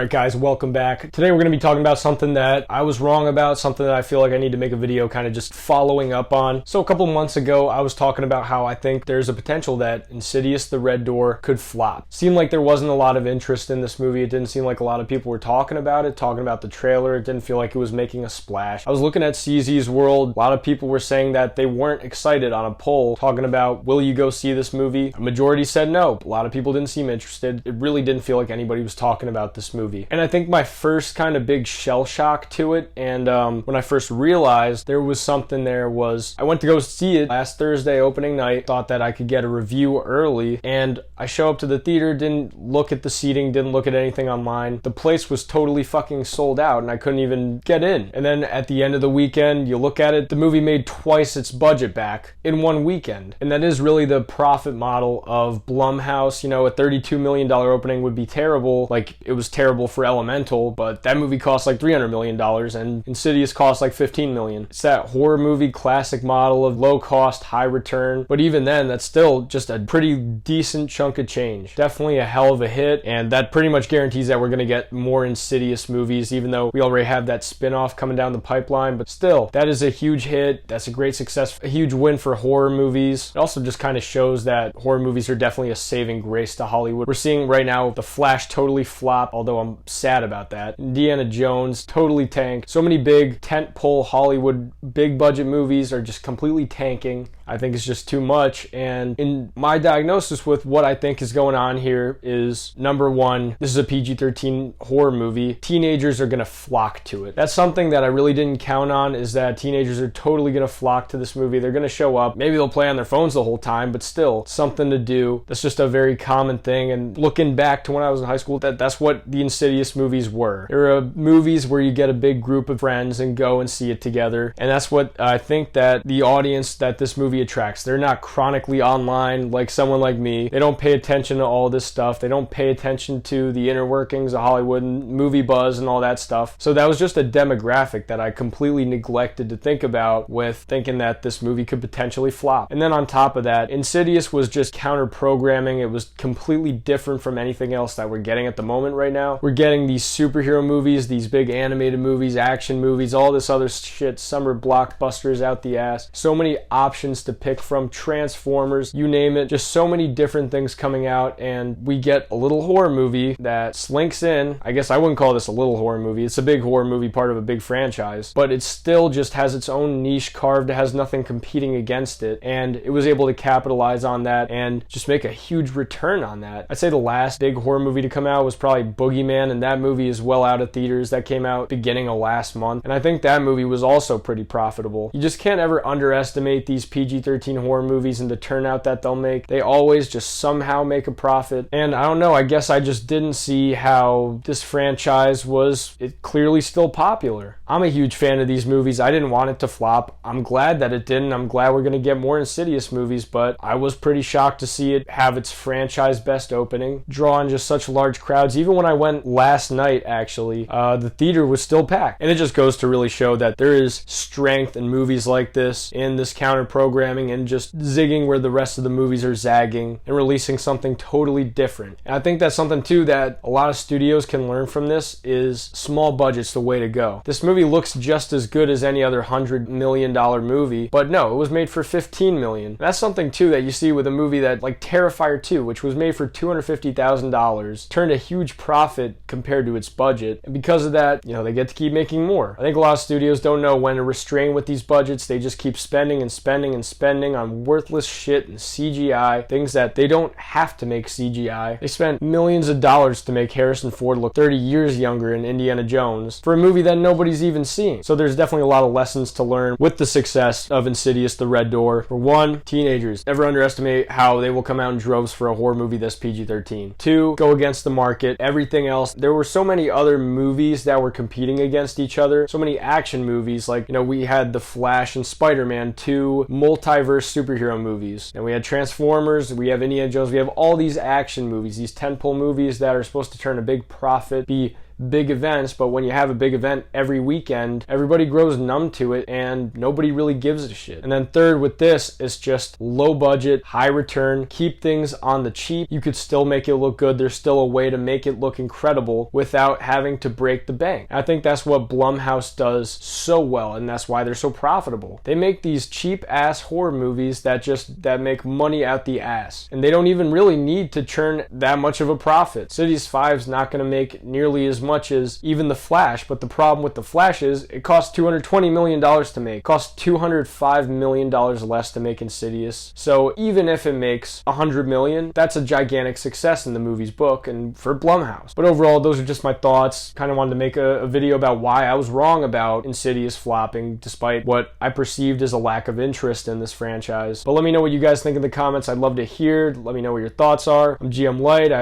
Alright guys, welcome back. Today we're going to be talking about something that I was wrong about, something that I feel like I need to make a video kind of just following up on. So a couple months ago, I was talking about how I think there's a potential that Insidious the Red Door could flop. Seemed like there wasn't a lot of interest in this movie. It didn't seem like a lot of people were talking about it, talking about the trailer. It didn't feel like it was making a splash. I was looking at CZ's World. A lot of people were saying that they weren't excited on a poll, talking about, will you go see this movie? A majority said no. A lot of people didn't seem interested. It really didn't feel like anybody was talking about this movie. And I think my first kind of big shell shock to it, and when I first realized there was something there, was I went to go see it last Thursday opening night, thought that I could get a review early, and I show up to the theater, didn't look at the seating, didn't look at anything online. The place was totally fucking sold out and I couldn't even get in. And then at the end of the weekend, you look at it, the movie made twice its budget back in one weekend. And that is really the profit model of Blumhouse. You know, a $32 million opening would be terrible, like it was terrible for Elemental, but that movie cost like $300 million and Insidious cost like $15 million. It's that horror movie classic model of low cost, high return, but even then, that's still just a pretty decent chunk of change. Definitely a hell of a hit, and that pretty much guarantees that we're going to get more Insidious movies, even though we already have that spin-off coming down the pipeline, but still, that is a huge hit. That's a great success, a huge win for horror movies. It also just kind of shows that horror movies are definitely a saving grace to Hollywood. We're seeing right now The Flash totally flop, although I'm sad about that. Indiana Jones totally tanked. So many big tentpole Hollywood big budget movies are just completely tanking. I think it's just too much, and in my diagnosis with what I think is going on here is, number one, this is a PG-13 horror movie. Teenagers are gonna flock to it. That's something that I really didn't count on, is that teenagers are totally gonna flock to this movie. They're gonna show up. Maybe they'll play on their phones the whole time, but still, something to do. That's just a very common thing, and looking back to when I was in high school, that's what the Insidious movies were. There are movies where you get a big group of friends and go and see it together, and that's what I think that the audience that this movie attracts. They're not chronically online like someone like me. They don't pay attention to all this stuff. They don't pay attention to the inner workings of Hollywood and movie buzz and all that stuff. So that was just a demographic that I completely neglected to think about with thinking that this movie could potentially flop. And then on top of that, Insidious was just counter programming. It was completely different from anything else that we're getting at the moment right now. We're getting these superhero movies, these big animated movies, action movies, all this other shit, summer blockbusters out the ass. So many options to pick from, Transformers, you name it, just so many different things coming out, and we get a little horror movie that slinks in. I guess I wouldn't call this a little horror movie. It's a big horror movie, part of a big franchise, but it still just has its own niche carved. It has nothing competing against it, and it was able to capitalize on that and just make a huge return on that. I'd say the last big horror movie to come out was probably Boogeyman, and that movie is well out of theaters. That came out beginning of last month, and I think that movie was also pretty profitable. You just can't ever underestimate these PG-13 horror movies and the turnout that they'll make. They always just somehow make a profit, and I don't know, I guess I just didn't see how this franchise was clearly still popular. I'm a huge fan of these movies. I didn't want it to flop. I'm glad that it didn't. I'm glad we're gonna get more Insidious movies, but I was pretty shocked to see it have its franchise best opening, draw on just such large crowds. Even when I went last night, actually, the theater was still packed, and it just goes to really show that there is strength in movies like this, in this counter programming and just zigging where the rest of the movies are zagging and releasing something totally different. And I think that's something too that a lot of studios can learn from this, is small budget's the way to go. This movie looks just as good as any other $100 million movie, but no, it was made for $15 million. That's something too that you see with a movie that, like Terrifier 2, which was made for $250,000, turned a huge profit compared to its budget, and because of that, you know, they get to keep making more. I think a lot of studios don't know when to restrain with these budgets. They just keep spending and spending and spending on worthless shit and CGI, things that they don't have to make CGI. They spent millions of dollars to make Harrison Ford look 30 years younger in Indiana Jones for a movie that nobody's even seen. So there's definitely a lot of lessons to learn with the success of Insidious the Red Door. For one, teenagers. Never underestimate how they will come out in droves for a horror movie that's PG-13. Two, go against the market. Everything else, there were so many other movies that were competing against each other. So many action movies, like, you know, we had The Flash and Spider-Man, two multiverse superhero movies. And we had Transformers, we have Indiana Jones, we have all these action movies, these tentpole movies that are supposed to turn a big profit, be big events, but when you have a big event every weekend, everybody grows numb to it and nobody really gives a shit. And then third, with this, it's just low budget, high return, keep things on the cheap. You could still make it look good. There's still a way to make it look incredible without having to break the bank. I think that's what Blumhouse does so well, and that's why they're so profitable. They make these cheap ass horror movies that make money out the ass, and they don't even really need to churn that much of a profit. Insidious 5 is not going to make nearly as much as even The Flash, but the problem with The Flash is it costs $220 million to make. It costs $205 million less to make Insidious. So even if it makes $100 million, that's a gigantic success in the movie's book and for Blumhouse. But overall, those are just my thoughts. Kind of wanted to make a video about why I was wrong about Insidious flopping, despite what I perceived as a lack of interest in this franchise. But let me know what you guys think in the comments. I'd love to hear. Let me know what your thoughts are. I'm GM Light. I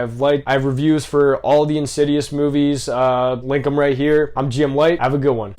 have reviews for all the Insidious movies. Link them right here. I'm GM Light. Have a good one.